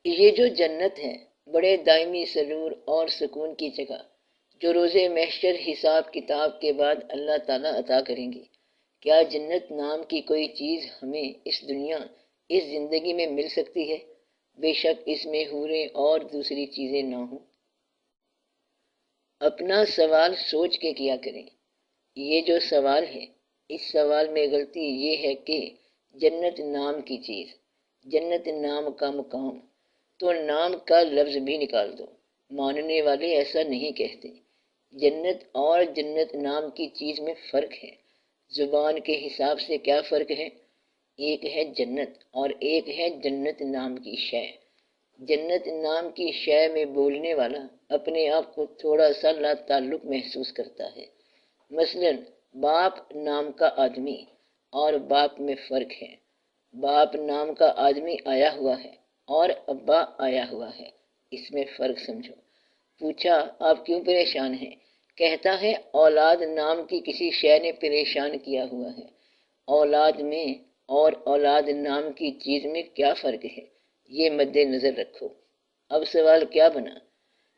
یہ جو جنت ہے بڑے دائمی سرور اور سکون کی جگہ جو روز محشر حساب کتاب کے بعد اللہ تعالیٰ عطا کریں گی۔ کیا جنت نام کی کوئی چیز ہمیں اس دنیا اس زندگی میں مل سکتی ہے؟ بے شک اس میں حوریں اور دوسری چیزیں نہ ہوں۔ اپنا سوال سوچ کے کیا کریں۔ یہ جو سوال ہے اس سوال میں غلطی یہ ہے کہ جنت نام کی چیز، جنت نام کا مقام، تو نام کا لفظ بھی نکال دو۔ ماننے والے ایسا نہیں کہتے۔ جنت اور جنت نام کی چیز میں فرق ہے۔ زبان کے حساب سے کیا فرق ہے؟ ایک ہے جنت اور ایک ہے جنت نام کی شے۔ جنت نام کی شے میں بولنے والا اپنے آپ کو تھوڑا سا لا تعلق محسوس کرتا ہے۔ مثلا باپ نام کا آدمی اور باپ میں فرق ہے۔ باپ نام کا آدمی آیا ہوا ہے اور ابا آیا ہوا ہے، اس میں فرق سمجھو۔ پوچھا آپ کیوں پریشان ہیں؟ کہتا ہے اولاد نام کی کسی شے نے پریشان کیا ہوا ہے۔ اولاد میں اور اولاد نام کی چیز میں کیا فرق ہے، یہ مد نظر رکھو۔ اب سوال کیا بنا؟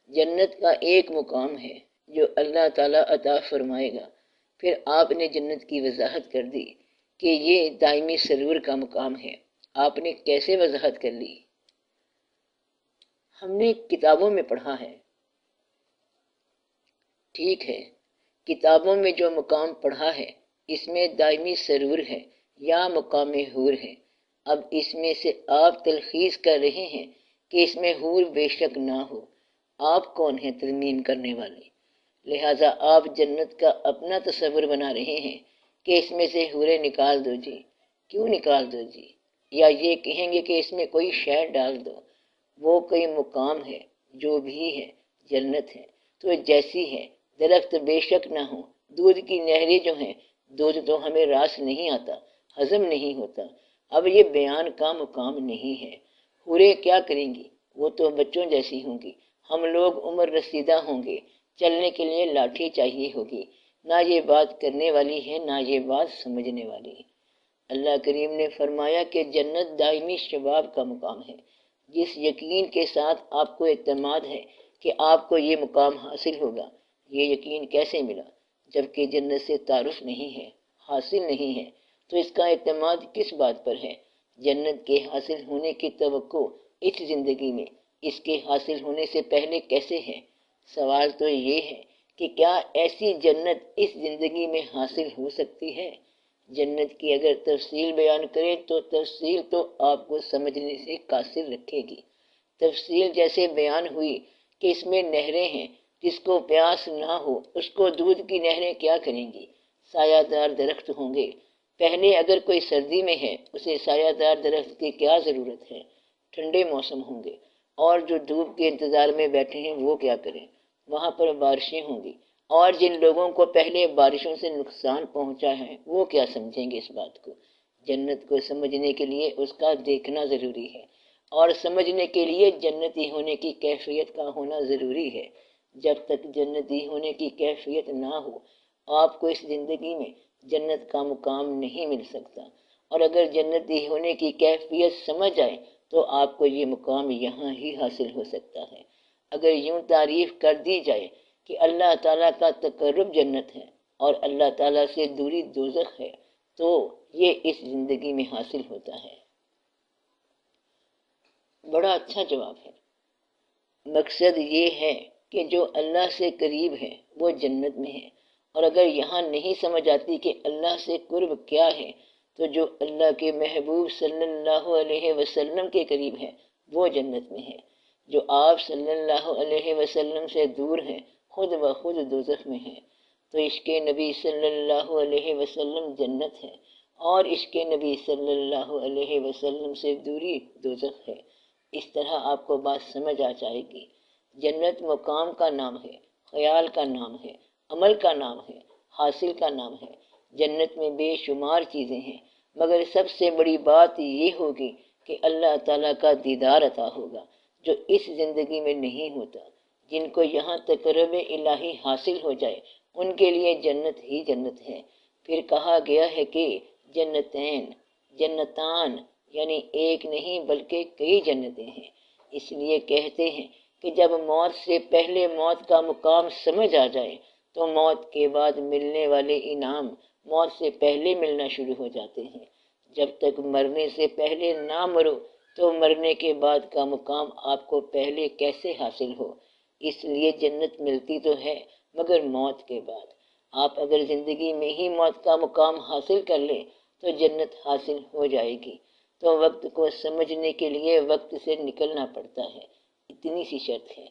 جنت کا ایک مقام ہے جو اللہ تعالیٰ عطا فرمائے گا۔ پھر آپ نے جنت کی وضاحت کر دی کہ یہ دائمی سرور کا مقام ہے۔ آپ نے کیسے وضاحت کر لی؟ ہم نے کتابوں میں پڑھا ہے۔ ٹھیک ہے، کتابوں میں جو مقام پڑھا ہے اس میں دائمی سرور ہے یا مقام حور ہے۔ اب اس میں سے آپ تلخیص کر رہے ہیں کہ اس میں حور بے شک نہ ہو۔ آپ کون ہیں ترمیم کرنے والے؟ لہٰذا آپ جنت کا اپنا تصور بنا رہے ہیں کہ اس میں سے حوریں نکال دو جی۔ کیوں نکال دو جی؟ یا یہ کہیں گے کہ اس میں کوئی شے ڈال دو۔ وہ کوئی مقام ہے جو بھی ہے، جنت ہے تو جیسی ہے۔ درخت بے شک نہ ہو، دودھ کی نہریں جو ہیں، دودھ تو ہمیں راس نہیں آتا، ہضم نہیں ہوتا۔ اب یہ بیان کا مقام نہیں ہے۔ حوریں کیا کریں گی؟ وہ تو بچوں جیسی ہوں گی۔ ہم لوگ عمر رسیدہ ہوں گے، چلنے کے لیے لاٹھی چاہیے ہوگی۔ نہ یہ بات کرنے والی ہے نہ یہ بات سمجھنے والی۔ اللہ کریم نے فرمایا کہ جنت دائمی شباب کا مقام ہے۔ جس یقین کے ساتھ آپ کو اعتماد ہے کہ آپ کو یہ مقام حاصل ہوگا، یہ یقین کیسے ملا جبکہ جنت سے تعارف نہیں ہے، حاصل نہیں ہے؟ تو اس کا اعتماد کس بات پر ہے؟ جنت کے حاصل ہونے کی توقع اس زندگی میں اس کے حاصل ہونے سے پہلے کیسے ہے؟ سوال تو یہ ہے کہ کیا ایسی جنت اس زندگی میں حاصل ہو سکتی ہے؟ جنت کی اگر تفصیل بیان کریں تو تفصیل تو آپ کو سمجھنے سے قاصر رکھے گی۔ تفصیل جیسے بیان ہوئی کہ اس میں نہریں ہیں، جس کو پیاس نہ ہو اس کو دودھ کی نہریں کیا کریں گی؟ سایہ دار درخت ہوں گے۔ پہلے اگر کوئی سردی میں ہے اسے سایہ دار درخت کی کیا ضرورت ہے؟ ٹھنڈے موسم ہوں گے، اور جو دھوپ کے انتظار میں بیٹھے ہیں وہ کیا کریں؟ وہاں پر بارشیں ہوں گی، اور جن لوگوں کو پہلے بارشوں سے نقصان پہنچا ہے وہ کیا سمجھیں گے اس بات کو؟ جنت کو سمجھنے کے لیے اس کا دیکھنا ضروری ہے، اور سمجھنے کے لیے جنتی ہونے کی کیفیت کا ہونا ضروری ہے۔ جب تک جنتی ہونے کی کیفیت نہ ہو آپ کو اس زندگی میں جنت کا مقام نہیں مل سکتا، اور اگر جنتی ہونے کی کیفیت سمجھ آئے تو آپ کو یہ مقام یہاں ہی حاصل ہو سکتا ہے۔ اگر یوں تعریف کر دی جائے کہ اللہ تعالیٰ کا تقرب جنت ہے اور اللہ تعالیٰ سے دوری دوزخ ہے تو یہ اس زندگی میں حاصل ہوتا ہے۔ بڑا اچھا جواب ہے۔ مقصد یہ ہے کہ جو اللہ سے قریب ہے وہ جنت میں ہے، اور اگر یہاں نہیں سمجھ آتی کہ اللہ سے قرب کیا ہے تو جو اللہ کے محبوب صلی اللہ علیہ وسلم کے قریب ہے وہ جنت میں ہے۔ جو آپ صلی اللہ علیہ وسلم سے دور ہیں خود بخود دوزخ میں ہیں۔ تو عشق نبی صلی اللہ علیہ وسلم جنت ہے، اور عشق نبی صلی اللہ علیہ وسلم سے دوری دوزخ ہے۔ اس طرح آپ کو بات سمجھ آ جائے گی۔ جنت مقام کا نام ہے، خیال کا نام ہے، عمل کا نام ہے، حاصل کا نام ہے۔ جنت میں بے شمار چیزیں ہیں، مگر سب سے بڑی بات یہ ہوگی کہ اللہ تعالیٰ کا دیدار عطا ہوگا، جو اس زندگی میں نہیں ہوتا۔ جن کو یہاں تقرب الہی حاصل ہو جائے ان کے لیے جنت ہی جنت ہے۔ پھر کہا گیا ہے کہ جنتین، جنتان، یعنی ایک نہیں بلکہ کئی جنتیں ہیں۔ اس لیے کہتے ہیں کہ جب موت سے پہلے موت کا مقام سمجھ آ جائے تو موت کے بعد ملنے والے انعام موت سے پہلے ملنا شروع ہو جاتے ہیں۔ جب تک مرنے سے پہلے نہ مرو تو مرنے کے بعد کا مقام آپ کو پہلے کیسے حاصل ہو؟ اس لیے جنت ملتی تو ہے مگر موت کے بعد۔ آپ اگر زندگی میں ہی موت کا مقام حاصل کر لیں تو جنت حاصل ہو جائے گی۔ تو وقت کو سمجھنے کے لیے وقت سے نکلنا پڑتا ہے۔ اتنی سی شرط ہے،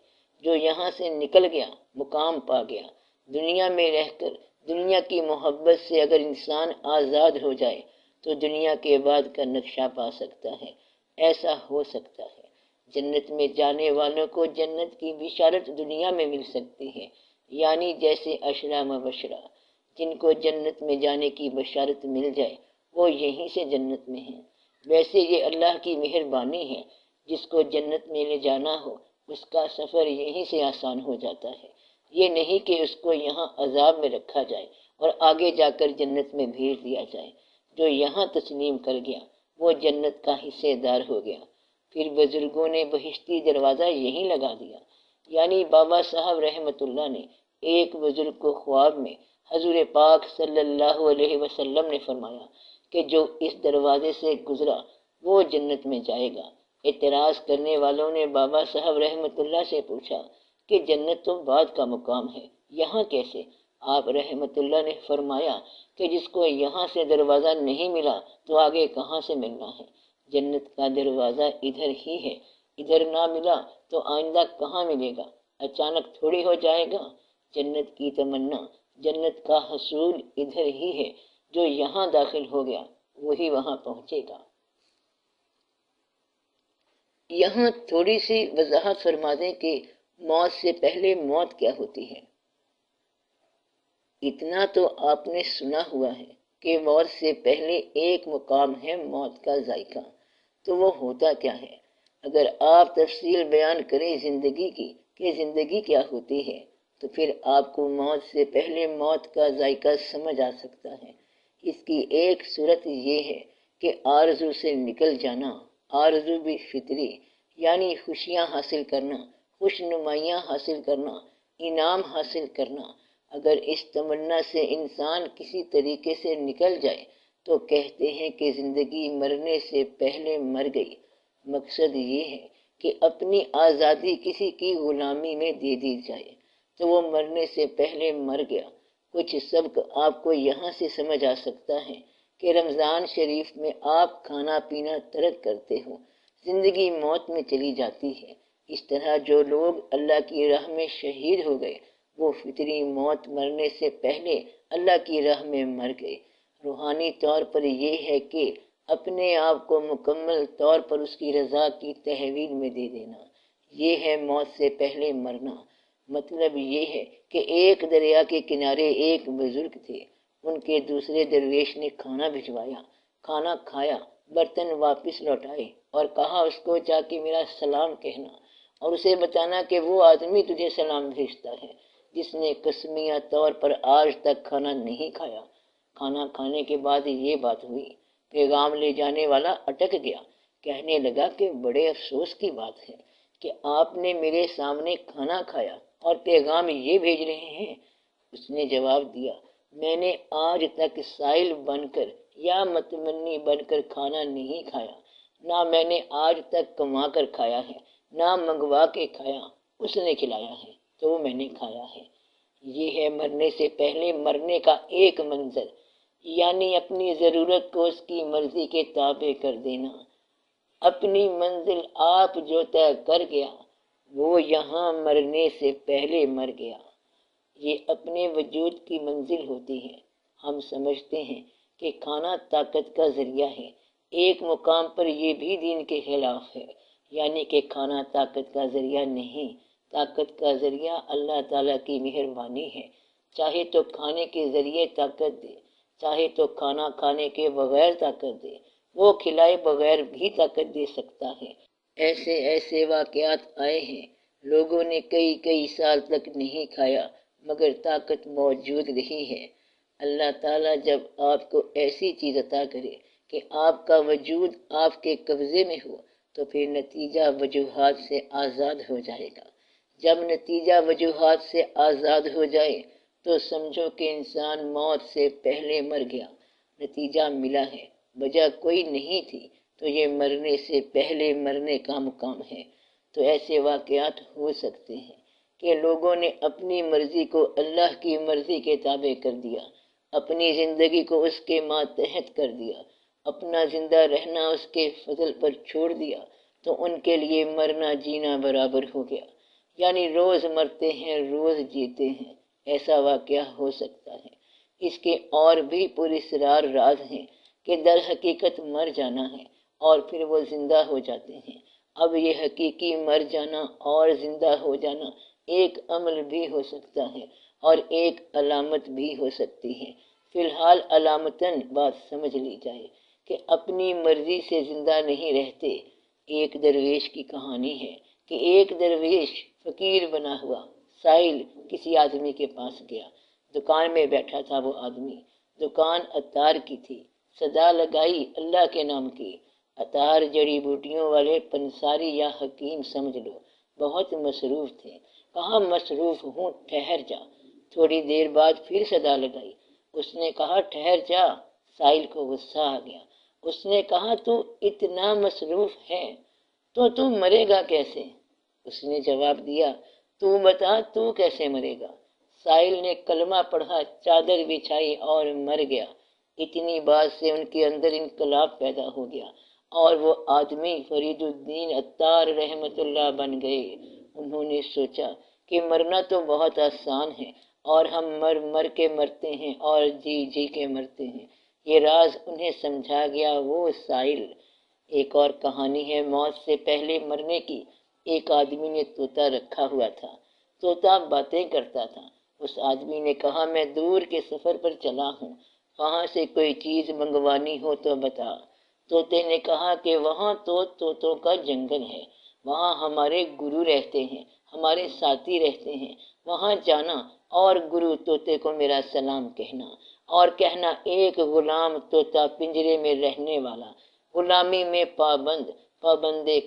جو یہاں سے نکل گیا مقام پا گیا۔ دنیا میں رہ کر دنیا کی محبت سے اگر انسان آزاد ہو جائے تو دنیا کے بعد کا نقشہ پا سکتا ہے۔ ایسا ہو سکتا ہے جنت میں جانے والوں کو جنت کی بشارت دنیا میں مل سکتی ہے، یعنی جیسے عشرہ مبشرہ جن کو جنت میں جانے کی بشارت مل جائے وہ یہیں سے جنت میں ہیں۔ ویسے یہ اللہ کی مہربانی ہے، جس کو جنت میں لے جانا ہو اس کا سفر یہیں سے آسان ہو جاتا ہے۔ یہ نہیں کہ اس کو یہاں عذاب میں رکھا جائے اور آگے جا کر جنت میں بھیج دیا جائے۔ جو یہاں تسلیم کر گیا وہ جنت کا حصے دار ہو گیا۔ پھر بزرگوں نے بہشتی دروازہ یہیں لگا دیا، یعنی بابا صاحب رحمۃ اللہ نے ایک بزرگ کو خواب میں حضور پاک صلی اللہ علیہ وسلم نے فرمایا کہ جو اس دروازے سے گزرا وہ جنت میں جائے گا۔ اعتراض کرنے والوں نے بابا صاحب رحمۃ اللہ سے پوچھا کہ جنت تو بعد کا مقام ہے، یہاں کیسے؟ آپ رحمۃ اللہ نے فرمایا کہ جس کو یہاں سے دروازہ نہیں ملا تو آگے کہاں سے ملنا ہے؟ جنت کا دروازہ ادھر ہی ہے، ادھر نہ ملا تو آئندہ کہاں ملے گا؟ اچانک تھوڑی ہو جائے گا۔ جنت کی تمنا، جنت کا حصول ادھر ہی ہے۔ جو یہاں داخل ہو گیا وہی وہاں پہنچے گا۔ یہاں تھوڑی سی وضاحت فرما دیں کہ موت سے پہلے موت کیا ہوتی ہے۔ اتنا تو آپ نے سنا ہوا ہے کہ موت سے پہلے ایک مقام ہے موت کا ذائقہ، تو وہ ہوتا کیا ہے؟ اگر آپ تفصیل بیان کریں زندگی کی کہ زندگی کیا ہوتی ہے تو پھر آپ کو موت سے پہلے موت کا ذائقہ سمجھ آ سکتا ہے۔ اس کی ایک صورت یہ ہے کہ آرزو سے نکل جانا، آرزو بھی فطری، یعنی خوشیاں حاصل کرنا، خوش نمائیاں حاصل کرنا، انعام حاصل کرنا۔ اگر اس تمنا سے انسان کسی طریقے سے نکل جائے تو کہتے ہیں کہ زندگی مرنے سے پہلے مر گئی۔ مقصد یہ ہے کہ اپنی آزادی کسی کی غلامی میں دے دی جائے تو وہ مرنے سے پہلے مر گیا۔ کچھ سبق آپ کو یہاں سے سمجھ آ سکتا ہے کہ رمضان شریف میں آپ کھانا پینا ترک کرتے ہو، زندگی موت میں چلی جاتی ہے۔ اس طرح جو لوگ اللہ کی راہ میں شہید ہو گئے وہ فطری موت مرنے سے پہلے اللہ کی راہ میں مر گئے۔ روحانی طور پر یہ ہے کہ اپنے آپ کو مکمل طور پر اس کی رضا کی تحویل میں دے دینا، یہ ہے موت سے پہلے مرنا۔ مطلب یہ ہے کہ ایک دریا کے کنارے ایک بزرگ تھے، ان کے دوسرے درویش نے کھانا بھجوایا، کھانا کھایا، برتن واپس لوٹائے اور کہا اس کو جا کے میرا سلام کہنا اور اسے بتانا کہ وہ آدمی تجھے سلام بھیجتا ہے جس نے قسمیہ طور پر آج تک کھانا نہیں کھایا۔ کھانا کھانے کے بعد یہ بات ہوئی، پیغام لے جانے والا اٹک گیا، کہنے لگا کہ بڑے افسوس کی بات ہے کہ آپ نے میرے سامنے کھانا کھایا اور پیغام یہ بھیج رہے ہیں۔ اس نے جواب دیا، میں نے آج تک سائل بن کر یا متمنی بن کر کھانا نہیں کھایا، نہ میں نے آج تک کما کر کھایا ہے، نہ منگوا کے کھایا، اس نے کھلایا ہے تو میں نے کھایا ہے۔ یہ ہے مرنے سے پہلے مرنے کا ایک منظر، یعنی اپنی ضرورت کو اس کی مرضی کے تابع کر دینا۔ اپنی منزل آپ جو طے کر گیا وہ یہاں مرنے سے پہلے مر گیا۔ یہ اپنے وجود کی منزل ہوتی ہے۔ ہم سمجھتے ہیں کہ کھانا طاقت کا ذریعہ ہے، ایک مقام پر یہ بھی دین کے خلاف ہے، یعنی کہ کھانا طاقت کا ذریعہ نہیں، طاقت کا ذریعہ اللہ تعالیٰ کی مہربانی ہے۔ چاہے تو کھانے کے ذریعے طاقت دے، چاہے تو کھانا کھانے کے بغیر طاقت دے، وہ کھلائے بغیر بھی طاقت دے سکتا ہے۔ ایسے ایسے واقعات آئے ہیں، لوگوں نے کئی کئی سال تک نہیں کھایا مگر طاقت موجود رہی ہے۔ اللہ تعالیٰ جب آپ کو ایسی چیز عطا کرے کہ آپ کا وجود آپ کے قبضے میں ہو تو پھر نتیجہ وجوہات سے آزاد ہو جائے گا۔ جب نتیجہ وجوہات سے آزاد ہو جائے تو سمجھو کہ انسان موت سے پہلے مر گیا، نتیجہ ملا ہے۔ وجہ کوئی نہیں تھی تو یہ مرنے سے پہلے مرنے کا مقام ہے۔ تو ایسے واقعات ہو سکتے ہیں کہ لوگوں نے اپنی مرضی کو اللہ کی مرضی کے تابع کر دیا، اپنی زندگی کو اس کے ماتحت کر دیا، اپنا زندہ رہنا اس کے فضل پر چھوڑ دیا، تو ان کے لیے مرنا جینا برابر ہو گیا، یعنی روز مرتے ہیں روز جیتے ہیں۔ ایسا واقعہ ہو سکتا ہے۔ اس کے اور بھی پراسرار راز ہیں کہ در حقیقت مر جانا ہے اور پھر وہ زندہ ہو جاتے ہیں۔ اب یہ حقیقی مر جانا اور زندہ ہو جانا ایک عمل بھی ہو سکتا ہے اور ایک علامت بھی ہو سکتی ہے۔ فی الحال علامتاً بات سمجھ لی جائے کہ اپنی مرضی سے زندہ نہیں رہتے۔ ایک درویش کی کہانی ہے کہ ایک درویش فقیر بنا ہوا سائل کسی آدمی کے پاس گیا۔ دکان میں بیٹھا تھا وہ آدمی، دکان عطار کی تھی۔ صدا لگائی اللہ کے نام کی۔ عطار جڑی بوٹیوں والے پنساری یا حکیم سمجھ لو، بہت مصروف تھے۔ کہا مصروف ہوں، ٹھہر جا۔ تھوڑی دیر بعد پھر صدا لگائی۔ اس نے کہا ٹھہر جا۔ سائل کو غصہ آ گیا۔ اس نے کہا تو اتنا مصروف ہے تو مرے گا کیسے؟ اس نے جواب دیا تو بتا تو کیسے مرے گا؟ سائل نے کلمہ پڑھا، چادر بچھائی اور مر گیا۔ اتنی بات سے ان کے اندر انقلاب پیدا ہو گیا اور وہ آدمی فرید الدین عطار رحمت اللہ بن گئے۔ انہوں نے سوچا کہ مرنا تو بہت آسان ہے اور ہم مر مر کے مرتے ہیں اور جی جی کے مرتے ہیں۔ یہ راز انہیں سمجھا گیا۔ وہ سائل۔ ایک اور کہانی ہے موت سے پہلے مرنے کی۔ ایک آدمی نے طوطا رکھا ہوا تھا۔ طوطا باتیں کرتا تھا۔ اس آدمی نے کہا میں دور کے سفر پر چلا ہوں، وہاں سے کوئی چیز منگوانی ہو تو بتا۔ طوطے نے کہا کہ وہاں تو طوطوں کا جنگل ہے، وہاں ہمارے گرو رہتے ہیں، ہمارے ساتھی رہتے ہیں، وہاں جانا اور گرو طوطے کو میرا سلام کہنا، اور کہنا ایک غلام طوطا پنجرے میں رہنے والا، غلامی میں پابند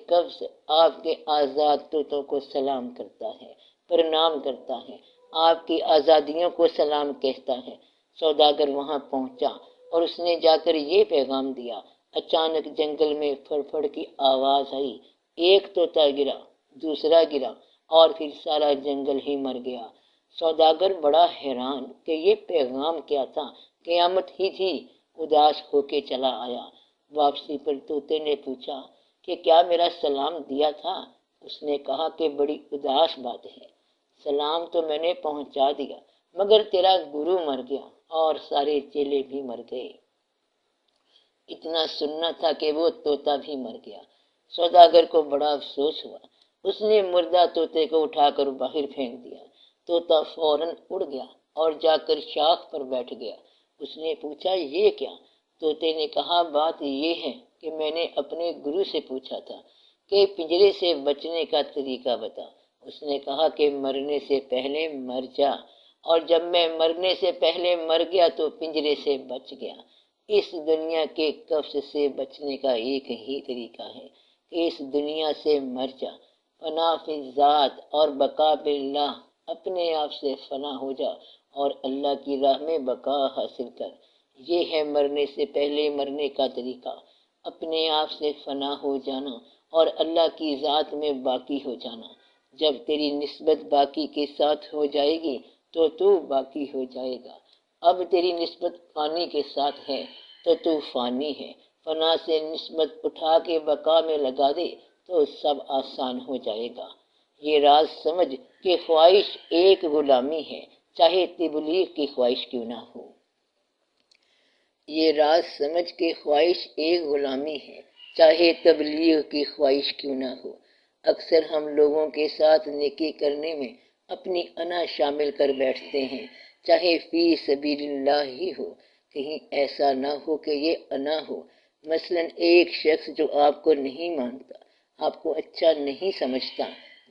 قبض آپ کے آزاد طوطوں کو سلام کرتا ہے، پرنام کرتا ہے، آپ کی آزادیوں کو سلام کہتا ہے۔ سوداگر وہاں پہنچا اور اس نے جا کر یہ پیغام دیا۔ اچانک جنگل میں پھڑ پھڑ کی آواز آئی، ایک طوطا گرا، دوسرا گرا اور پھر سارا جنگل ہی مر گیا۔ سوداگر بڑا حیران کہ یہ پیغام کیا تھا، قیامت ہی تھی، اداس ہو کے چلا آیا۔ واپسی پر طوطے نے پوچھا کہ کیا میرا سلام دیا تھا؟ اس نے کہا کہ بڑی اداس بات ہے، سلام تو میں نے پہنچا دیا مگر تیرا گرو مر گیا اور سارے چیلے بھی مر گئے۔ اتنا سننا تھا کہ وہ طوطا بھی مر گیا۔ سوداگر کو بڑا افسوس ہوا۔ اس نے مردہ طوطے کو اٹھا کر باہر پھینک دیا۔ طوطا فوراً اڑ گیا اور جا کر شاخ پر بیٹھ گیا۔ اس نے پوچھا یہ کیا؟ طوطے نے کہا بات یہ ہے کہ میں نے اپنے گرو سے پوچھا تھا کہ پنجرے سے بچنے کا طریقہ بتا۔ اس نے کہا کہ مرنے سے پہلے مر جا، اور جب میں مرنے سے پہلے مر گیا تو پنجرے سے بچ گیا۔ اس دنیا کے قبض سے بچنے کا ایک ہی طریقہ ہے کہ اس دنیا سے مر جا، فنا فی ذات اور بقا باللہ، اپنے آپ سے فنا ہو جا اور اللہ کی راہ میں بقا حاصل کر۔ یہ ہے مرنے سے پہلے مرنے کا طریقہ، اپنے آپ سے فنا ہو جانا اور اللہ کی ذات میں باقی ہو جانا۔ جب تیری نسبت باقی کے ساتھ ہو جائے گی تو باقی ہو جائے گا۔ اب تیری نسبت فانی کے ساتھ ہے تو فانی ہے۔ فنا سے نسبت اٹھا کے بقا میں لگا دے تو سب آسان ہو جائے گا۔ یہ راز سمجھ کہ خواہش ایک غلامی ہے، چاہے تبلیغ کی خواہش کیوں نہ ہو۔ یہ راز سمجھ کے خواہش ایک غلامی ہے، چاہے تبلیغ کی خواہش کیوں نہ ہو۔ اکثر ہم لوگوں کے ساتھ نیکی کرنے میں اپنی انا شامل کر بیٹھتے ہیں، چاہے فی سبیل اللہ ہی ہو۔ کہیں ایسا نہ ہو کہ یہ انا ہو۔ مثلا ایک شخص جو آپ کو نہیں مانتا، آپ کو اچھا نہیں سمجھتا،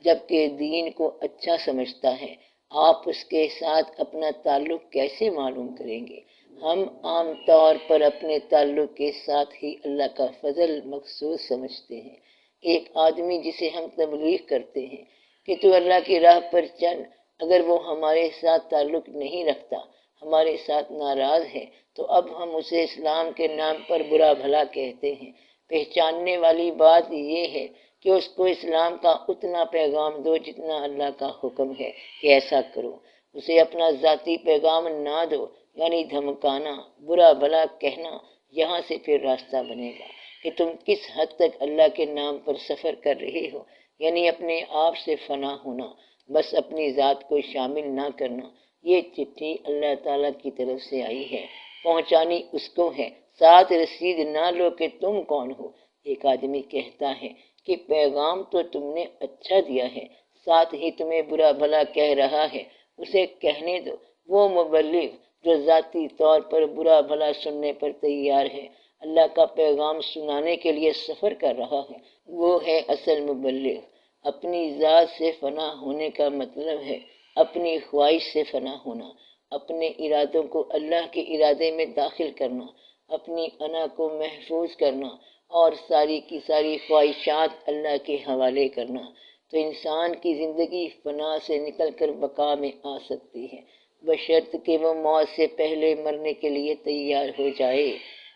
جبکہ دین کو اچھا سمجھتا ہے، آپ اس کے ساتھ اپنا تعلق کیسے معلوم کریں گے؟ ہم عام طور پر اپنے تعلق کے ساتھ ہی اللہ کا فضل مخصوص سمجھتے ہیں، ایک آدمی جسے ہم تبلیغ کرتے ہیں کہ تو اللہ کی راہ پر چل، اگر وہ ہمارے ساتھ تعلق نہیں رکھتا، ہمارے ساتھ ناراض ہے، تو اب ہم اسے اسلام کے نام پر برا بھلا کہتے ہیں۔ پہچاننے والی بات یہ ہے کہ اس کو اسلام کا اتنا پیغام دو جتنا اللہ کا حکم ہے کہ ایسا کرو۔ اسے اپنا ذاتی پیغام نہ دو، یعنی دھمکانا، برا بھلا کہنا، یہاں سے پھر راستہ بنے گا کہ تم کس حد تک اللہ کے نام پر سفر کر رہے ہو، یعنی اپنے آپ سے فنا ہونا، بس اپنی ذات کو شامل نہ کرنا۔ یہ چٹھی اللہ تعالیٰ کی طرف سے آئی ہے، پہنچانی اس کو ہے، ساتھ رسید نہ لو کہ تم کون ہو۔ ایک آدمی کہتا ہے کہ پیغام تو تم نے اچھا دیا ہے، ساتھ ہی تمہیں برا بھلا کہہ رہا ہے، اسے کہنے دو۔ وہ مبلغ جو ذاتی طور پر برا بھلا سننے پر تیار ہے، اللہ کا پیغام سنانے کے لیے سفر کر رہا ہے، وہ ہے اصل مبلغ۔ اپنی ذات سے فنا ہونے کا مطلب ہے اپنی خواہش سے فنا ہونا، اپنے ارادوں کو اللہ کے ارادے میں داخل کرنا، اپنی انا کو محفوظ کرنا اور ساری کی ساری خواہشات اللہ کے حوالے کرنا۔ تو انسان کی زندگی فنا سے نکل کر بقا میں آ سکتی ہے، بشرط کہ وہ موت سے پہلے مرنے کے لیے تیار ہو جائے۔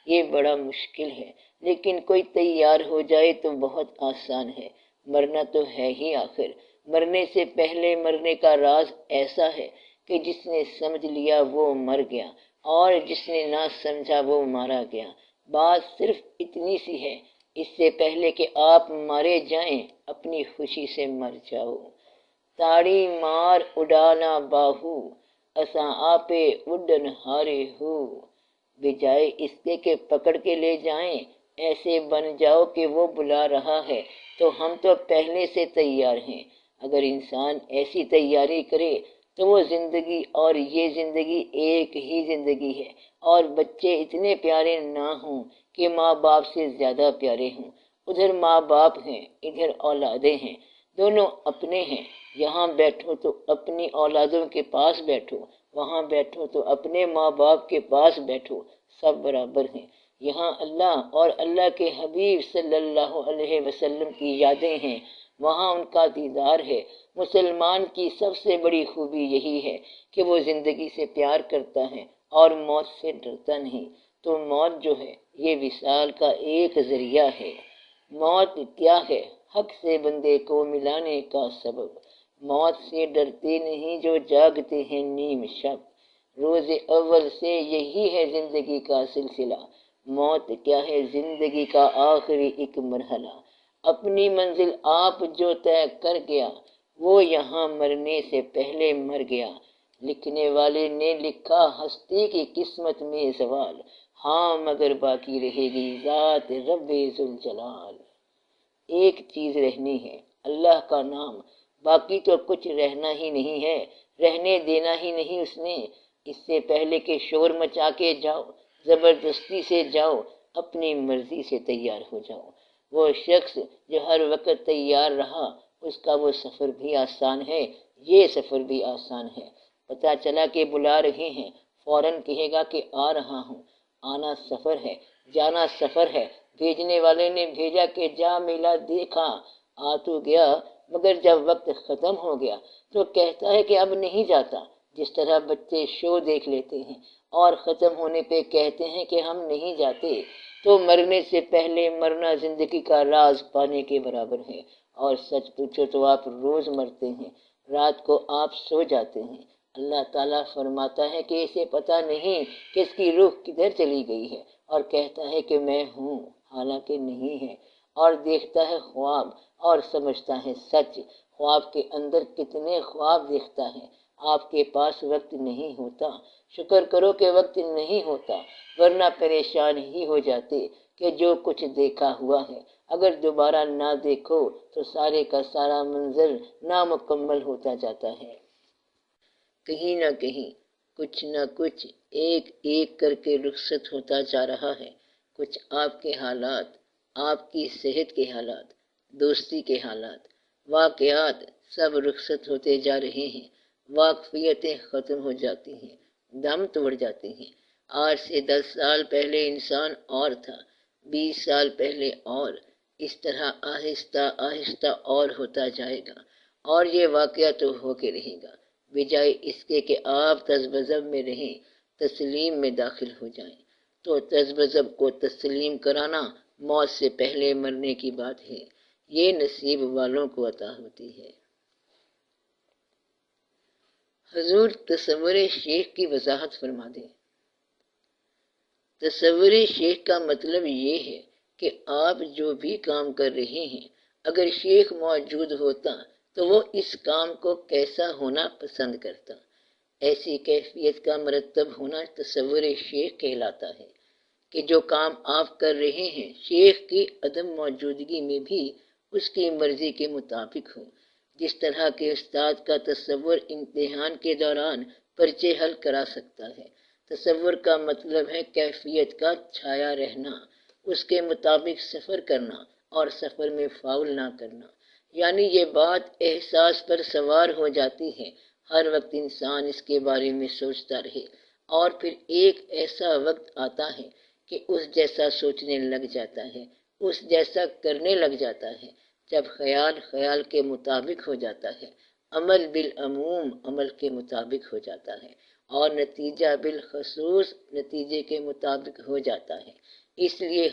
یہ بڑا مشکل ہے، لیکن کوئی تیار ہو جائے تو بہت آسان ہے۔ مرنا تو ہے ہی آخر۔ مرنے سے پہلے مرنے کا راز ایسا ہے کہ جس نے سمجھ لیا وہ مر گیا، اور جس نے نہ سمجھا وہ مارا گیا۔ بات صرف اتنی سی ہے، اس سے پہلے کہ آپ مارے جائیں اپنی خوشی سے مر جاؤ۔ تاڑی مار اڈانا باہو، اساں آپے اڈن ہارے ہو۔ بجائے اس کے کہ پکڑ کے لے جائیں، ایسے بن جاؤ کہ وہ بلا رہا ہے تو ہم تو پہلے سے تیار ہیں۔ اگر انسان ایسی تیاری کرے تو وہ زندگی اور یہ زندگی ایک ہی زندگی ہے، اور بچے اتنے پیارے نہ ہوں کہ ماں باپ سے زیادہ پیارے ہوں۔ ادھر ماں باپ ہیں، ادھر اولادیں ہیں، دونوں اپنے ہیں۔ یہاں بیٹھو تو اپنی اولادوں کے پاس بیٹھو، وہاں بیٹھو تو اپنے ماں باپ کے پاس بیٹھو، سب برابر ہیں۔ یہاں اللہ اور اللہ کے حبیب صلی اللہ علیہ وسلم کی یادیں ہیں، وہاں ان کا دیدار ہے۔ مسلمان کی سب سے بڑی خوبی یہی ہے کہ وہ زندگی سے پیار کرتا ہے اور موت سے ڈرتا نہیں۔ تو موت جو ہے یہ وصال کا ایک ذریعہ ہے۔ موت کیا ہے؟ حق سے بندے کو ملانے کا سبب۔ موت سے ڈرتے نہیں جو جاگتے ہیں نیم شب، روز اول سے یہی ہے زندگی کا سلسلہ۔ موت کیا ہے؟ زندگی کا آخری ایک مرحلہ۔ اپنی منزل آپ جو طے کر گیا، وہ یہاں مرنے سے پہلے مر گیا۔ لکھنے والے نے لکھا ہستی کی قسمت میں زوال، ہاں مگر باقی رہے گی ذات رب ذوالجلال۔ ایک چیز رہنی ہے، اللہ کا نام، باقی تو کچھ رہنا ہی نہیں ہے، رہنے دینا ہی نہیں اس نے۔ اس سے پہلے کہ شور مچا کے جاؤ، زبردستی سے جاؤ، اپنی مرضی سے تیار ہو جاؤ۔ وہ شخص جو ہر وقت تیار رہا، اس کا وہ سفر بھی آسان ہے، یہ سفر بھی آسان ہے۔ پتہ چلا کہ بلا رہے ہیں، فوراً کہے گا کہ آ رہا ہوں۔ آنا سفر ہے، جانا سفر ہے۔ بھیجنے والے نے بھیجا کہ جا ملا، دیکھا، آ تو گیا، مگر جب وقت ختم ہو گیا تو کہتا ہے کہ اب نہیں جاتا۔ جس طرح بچے شو دیکھ لیتے ہیں اور ختم ہونے پہ کہتے ہیں کہ ہم نہیں جاتے، تو مرنے سے پہلے مرنا زندگی کا راز پانے کے برابر ہے۔ اور سچ پوچھو تو آپ روز مرتے ہیں، رات کو آپ سو جاتے ہیں۔ اللہ تعالیٰ فرماتا ہے کہ اسے پتہ نہیں کہ اس کی روح کدھر چلی گئی ہے، اور کہتا ہے کہ میں ہوں، حالانکہ نہیں ہے، اور دیکھتا ہے خواب اور سمجھتا ہے سچ۔ خواب کے اندر کتنے خواب دیکھتا ہے۔ آپ کے پاس وقت نہیں ہوتا، شکر کرو کہ وقت نہیں ہوتا، ورنہ پریشان ہی ہو جاتے کہ جو کچھ دیکھا ہوا ہے اگر دوبارہ نہ دیکھو تو سارے کا سارا منظر نامکمل ہوتا جاتا ہے۔ کہیں نہ کہیں کچھ نہ کچھ ایک ایک کر کے رخصت ہوتا جا رہا ہے۔ کچھ آپ کے حالات، آپ کی صحت کے حالات، دوستی کے حالات، واقعات سب رخصت ہوتے جا رہے ہیں۔ واقفیتیں ختم ہو جاتی ہیں، دم توڑ جاتے ہیں۔ آج سے 10 سال پہلے انسان اور تھا، 20 سال پہلے اور، اس طرح آہستہ آہستہ اور ہوتا جائے گا، اور یہ واقعہ تو ہو کے رہے گا، بجائے اس کے کہ آپ تذبذب میں رہیں، تسلیم میں داخل ہو جائیں۔ تو تذبذب کو تسلیم کرانا موت سے پہلے مرنے کی بات ہے، یہ نصیب والوں کو عطا ہوتی ہے۔ حضور تصور شیخ کی وضاحت فرما دیں۔ تصور شیخ کا مطلب یہ ہے کہ آپ جو بھی کام کر رہے ہیں، اگر شیخ موجود ہوتا تو وہ اس کام کو کیسا ہونا پسند کرتا۔ ایسی کیفیت کا مرتب ہونا تصور شیخ کہلاتا ہے کہ جو کام آپ کر رہے ہیں شیخ کی عدم موجودگی میں بھی اس کی مرضی کے مطابق ہو۔ جس طرح کے استاد کا تصور امتحان کے دوران پرچے حل کرا سکتا ہے۔ تصور کا مطلب ہے کیفیت کا چھایا رہنا، اس کے مطابق سفر کرنا اور سفر میں فاول نہ کرنا۔ یعنی یہ بات احساس پر سوار ہو جاتی ہے، ہر وقت انسان اس کے بارے میں سوچتا رہے، اور پھر ایک ایسا وقت آتا ہے کہ اس جیسا سوچنے لگ جاتا ہے، اس جیسا کرنے لگ جاتا ہے، جب خیال خیال کے مطابق ہو جاتا ہے، عمل بالعموم عمل کے مطابق ہو جاتا ہے، اور نتیجہ بالخصوص نتیجے کے مطابق ہو جاتا ہے۔ اس لیے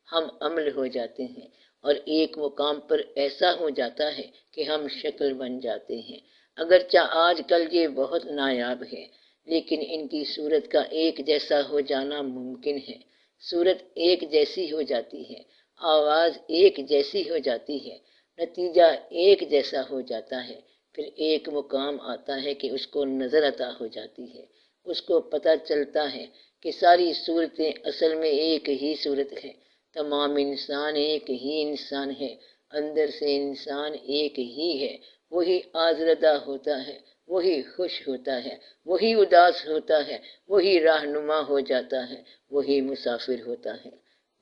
ہم عمل ہو جاتے ہیں، اور ایک مقام پر ایسا ہو جاتا ہے کہ ہم شکل بن جاتے ہیں۔ اگرچہ آج کل یہ بہت نایاب ہے، لیکن ان کی صورت کا ایک جیسا ہو جانا ممکن ہے۔ صورت ایک جیسی ہو جاتی ہے، آواز ایک جیسی ہو جاتی ہے، نتیجہ ایک جیسا ہو جاتا ہے۔ پھر ایک مقام آتا ہے کہ اس کو نظر عطا ہو جاتی ہے، اس کو پتہ چلتا ہے کہ ساری صورتیں اصل میں ایک ہی صورت ہے، تمام انسان ایک ہی انسان ہے، اندر سے انسان ایک ہی ہے، وہی آزردہ ہوتا ہے، وہی خوش ہوتا ہے، وہی اداس ہوتا ہے، وہی رہنما ہو جاتا ہے، وہی مسافر ہوتا ہے۔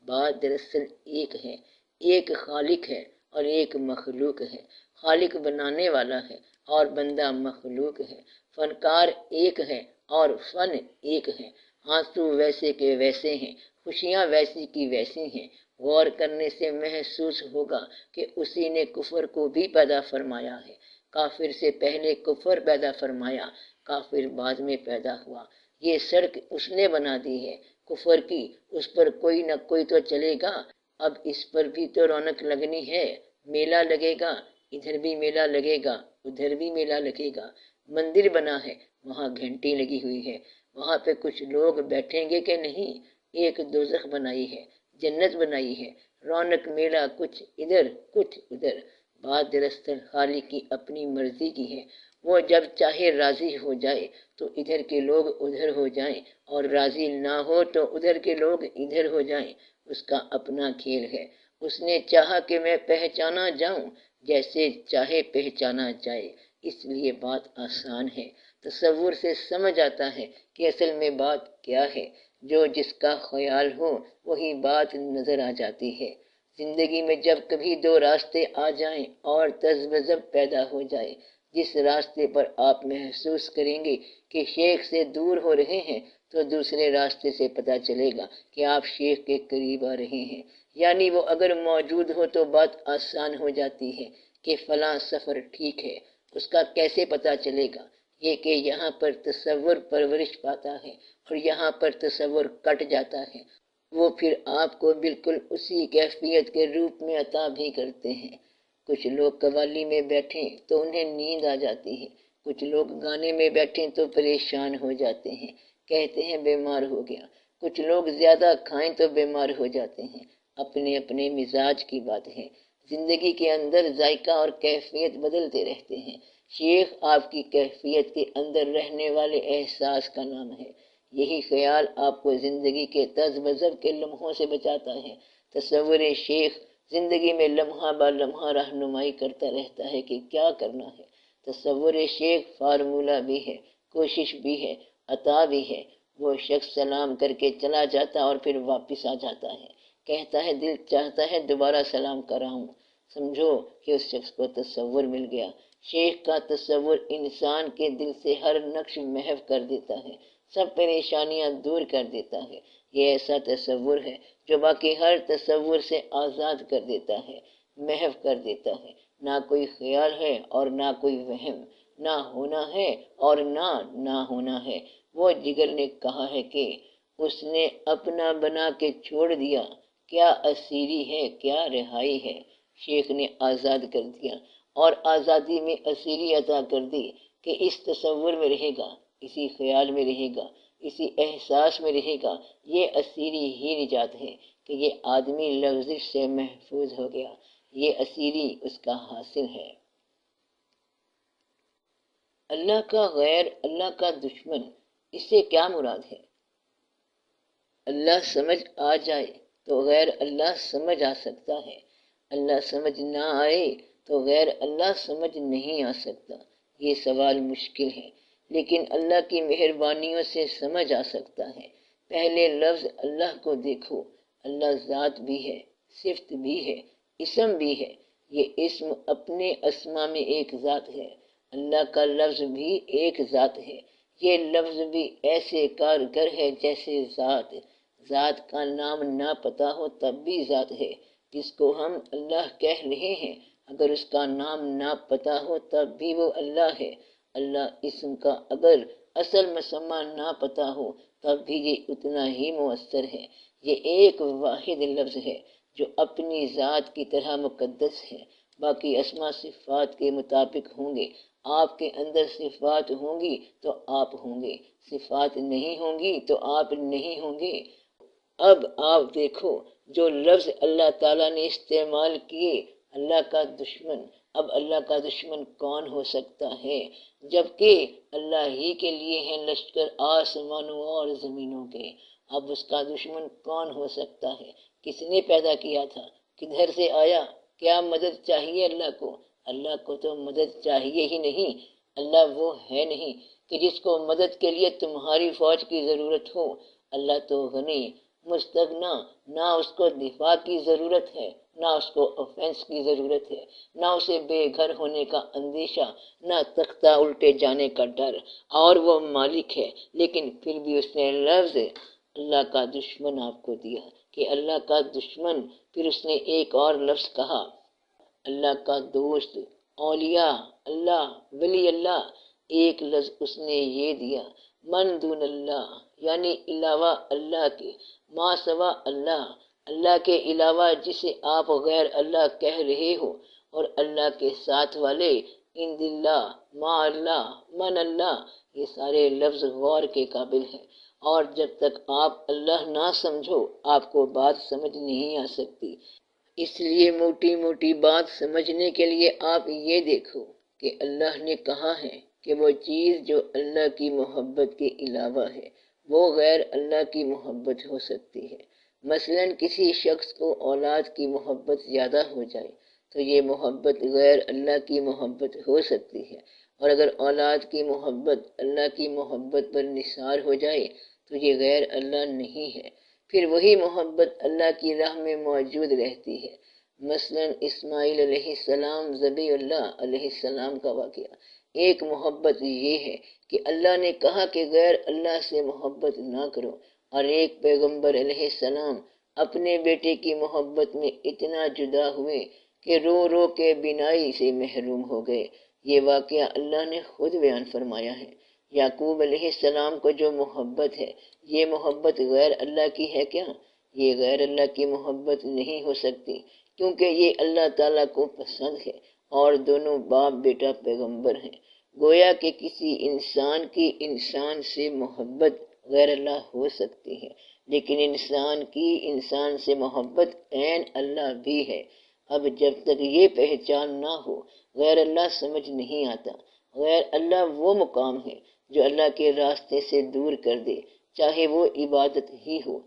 بات دراصل ایک ہے، ایک خالق ہے اور ایک مخلوق ہے۔ خالق بنانے والا ہے اور بندہ مخلوق ہے۔ فنکار ایک ہے اور فن ایک ہے۔ آنسو ویسے کے ویسے ہیں، خوشیاں ویسی کی ویسی ہیں۔ غور کرنے سے محسوس ہوگا کہ اسی نے کفر کو بھی پیدا فرمایا ہے۔ کافر سے پہلے کفر پیدا فرمایا، کافر بعد میں پیدا ہوا۔ یہ سڑک اس نے بنا دی ہے کفر کی، اس پر کوئی نہ کوئی تو چلے گا، اب اس پر بھی تو رونق لگنی ہے، میلہ لگے گا، ادھر بھی میلہ لگے گا، ادھر بھی میلہ لگے گا۔ مندر بنا ہے، وہاں گھنٹی لگی ہوئی ہے، وہاں پہ کچھ لوگ بیٹھیں گے کہ نہیں؟ ایک دوزخ بنائی ہے، جنت بنائی ہے، رونق میلہ کچھ ادھر کچھ ادھر۔ بات دراصل خالق کی اپنی مرضی کی ہے، وہ جب چاہے راضی ہو جائے تو ادھر کے لوگ ادھر ہو جائیں، اور راضی نہ ہو تو ادھر کے لوگ ادھر ہو جائیں۔ اس کا اپنا کھیل ہے، اس نے چاہا کہ میں پہچانا جاؤں، جیسے چاہے پہچانا جائے۔ اس لیے بات آسان ہے، تصور سے سمجھ آتا ہے کہ اصل میں بات کیا ہے۔ جو جس کا خیال ہو وہی بات نظر آ جاتی ہے۔ زندگی میں جب کبھی دو راستے آ جائیں اور تذبذب پیدا ہو جائے، جس راستے پر آپ محسوس کریں گے کہ شیخ سے دور ہو رہے ہیں، تو دوسرے راستے سے پتہ چلے گا کہ آپ شیخ کے قریب آ رہے ہیں۔ یعنی وہ اگر موجود ہو تو بات آسان ہو جاتی ہے کہ فلاں سفر ٹھیک ہے۔ اس کا کیسے پتہ چلے گا؟ یہ کہ یہاں پر تصور پرورش پاتا ہے اور یہاں پر تصور کٹ جاتا ہے، وہ پھر آپ کو بالکل اسی کیفیت کے روپ میں عطا بھی کرتے ہیں۔ کچھ لوگ قوالی میں بیٹھیں تو انہیں نیند آ جاتی ہے، کچھ لوگ گانے میں بیٹھیں تو پریشان ہو جاتے ہیں، کہتے ہیں بیمار ہو گیا۔ کچھ لوگ زیادہ کھائیں تو بیمار ہو جاتے ہیں۔ اپنے اپنے مزاج کی بات ہے۔ زندگی کے اندر ذائقہ اور کیفیت بدلتے رہتے ہیں۔ شیخ آپ کی کیفیت کے اندر رہنے والے احساس کا نام ہے۔ یہی خیال آپ کو زندگی کے تذبذب کے لمحوں سے بچاتا ہے۔ تصور شیخ زندگی میں لمحہ با لمحہ رہنمائی کرتا رہتا ہے کہ کیا کرنا ہے۔ تصور شیخ فارمولہ بھی ہے، کوشش بھی ہے، عطا بھی ہے۔ وہ شخص سلام کر کے چلا جاتا اور پھر واپس آ جاتا ہے، کہتا ہے دل چاہتا ہے دوبارہ سلام کراؤں۔ سمجھو کہ اس شخص کو تصور مل گیا۔ شیخ کا تصور انسان کے دل سے ہر نقش محو کر دیتا ہے، سب پریشانیاں دور کر دیتا ہے۔ یہ ایسا تصور ہے جو باقی ہر تصور سے آزاد کر دیتا ہے، محو کر دیتا ہے۔ نہ کوئی خیال ہے اور نہ کوئی وہم، نہ ہونا ہے اور نہ ہونا ہے۔ وہ جگر نے کہا ہے کہ اس نے اپنا بنا کے چھوڑ دیا، کیا اسیری ہے کیا رہائی ہے۔ شیخ نے آزاد کر دیا اور آزادی میں اسیری عطا کر دی کہ اس تصور میں رہے گا، اسی خیال میں رہے گا، اسی احساس میں رہے گا۔ یہ اسیری ہی نجات ہے کہ یہ آدمی لغزش سے محفوظ ہو گیا، یہ اسیری اس کا حاصل ہے۔ اللہ کا غیر، اللہ کا دشمن، اس سے کیا مراد ہے؟ اللہ سمجھ آ جائے تو غیر اللہ سمجھ آ سکتا ہے، اللہ سمجھ نہ آئے تو غیر اللہ سمجھ نہیں آ سکتا۔ یہ سوال مشکل ہے لیکن اللہ کی مہربانیوں سے سمجھ آ سکتا ہے۔ پہلے لفظ اللہ کو دیکھو، اللہ ذات بھی ہے، صفت بھی ہے، اسم بھی ہے۔ یہ اسم اپنے اسما میں ایک ذات ہے، اللہ کا لفظ بھی ایک ذات ہے۔ یہ لفظ بھی ایسے کارگر ہے جیسے ذات۔ ذات کا نام نہ پتا ہو تب بھی ذات ہے۔ جس کو ہم اللہ کہہ رہے ہیں اگر اس کا نام نہ پتا ہو تب بھی وہ اللہ ہے۔ اللہ اسم کا اگر اصل مسمى نہ پتا ہو تب بھی یہ اتنا ہی مؤثر ہے۔ یہ ایک واحد لفظ ہے جو اپنی ذات کی طرح مقدس ہے۔ باقی اسما صفات کے مطابق ہوں گے۔ آپ کے اندر صفات ہوں گی تو آپ ہوں گے، صفات نہیں ہوں گی تو آپ نہیں ہوں گے۔ اب آپ دیکھو جو لفظ اللہ تعالیٰ نے استعمال کیے، اللہ کا دشمن۔ اب اللہ کا دشمن کون ہو سکتا ہے جبکہ اللہ ہی کے لیے ہیں لشکر آسمانوں اور زمینوں کے۔ اب اس کا دشمن کون ہو سکتا ہے؟ کس نے پیدا کیا تھا؟ کدھر سے آیا؟ کیا مدد چاہیے اللہ کو؟ اللہ کو تو مدد چاہیے ہی نہیں۔ اللہ وہ ہے نہیں کہ جس کو مدد کے لیے تمہاری فوج کی ضرورت ہو۔ اللہ تو غنی، مستغنا، نہ اس کو دفاع کی ضرورت ہے، نہ اس کو آفینس کی ضرورت ہے، نہ اسے بے گھر ہونے کا اندیشہ، نہ تختہ الٹے جانے کا ڈر، اور وہ مالک ہے۔ لیکن پھر بھی اس نے لفظ اللہ کا دشمن آپ کو دیا کہ اللہ کا دشمن۔ پھر اس نے ایک اور لفظ کہا، اللہ کا دوست، اولیاء اللہ، ولی اللہ۔ ایک لفظ اس نے یہ دیا، من دون اللہ، یعنی علاوہ اللہ کے، ما سوا اللہ، اللہ کے علاوہ جسے آپ غیر اللہ کہہ رہے ہو، اور اللہ کے ساتھ والے، عند اللہ، ما اللہ، من اللہ۔ یہ سارے لفظ غور کے قابل ہیں، اور جب تک آپ اللہ نہ سمجھو آپ کو بات سمجھ نہیں آ سکتی۔ اس لیے موٹی موٹی بات سمجھنے کے لیے آپ یہ دیکھو کہ اللہ نے کہا ہے کہ وہ چیز جو اللہ کی محبت کے علاوہ ہے وہ غیر اللہ کی محبت ہو سکتی ہے۔ مثلاً کسی شخص کو اولاد کی محبت زیادہ ہو جائے تو یہ محبت غیر اللہ کی محبت ہو سکتی ہے، اور اگر اولاد کی محبت اللہ کی محبت پر نثار ہو جائے تو یہ غیر اللہ نہیں ہے، پھر وہی محبت اللہ کی راہ میں موجود رہتی ہے۔ مثلاً اسماعیل علیہ السلام، ذبیح اللہ علیہ السلام کا واقعہ۔ ایک محبت یہ ہے کہ اللہ نے کہا کہ غیر اللہ سے محبت نہ کرو، اور ایک پیغمبر علیہ السلام اپنے بیٹے کی محبت میں اتنا جدا ہوئے کہ رو رو کے بینائی سے محروم ہو گئے۔ یہ واقعہ اللہ نے خود بیان فرمایا ہے۔ یعقوب علیہ السلام کو جو محبت ہے، یہ محبت غیر اللہ کی ہے کیا؟ یہ غیر اللہ کی محبت نہیں ہو سکتی، کیونکہ یہ اللہ تعالیٰ کو پسند ہے، اور دونوں باپ بیٹا پیغمبر ہیں۔ گویا کہ کسی انسان کی انسان سے محبت غیر اللہ ہو سکتی ہے، لیکن انسان کی انسان سے محبت عین اللہ بھی ہے۔ اب جب تک یہ پہچان نہ ہو غیر اللہ سمجھ نہیں آتا۔ غیر اللہ وہ مقام ہے جو اللہ کے راستے سے دور کر دے، چاہے وہ عبادت ہی ہو۔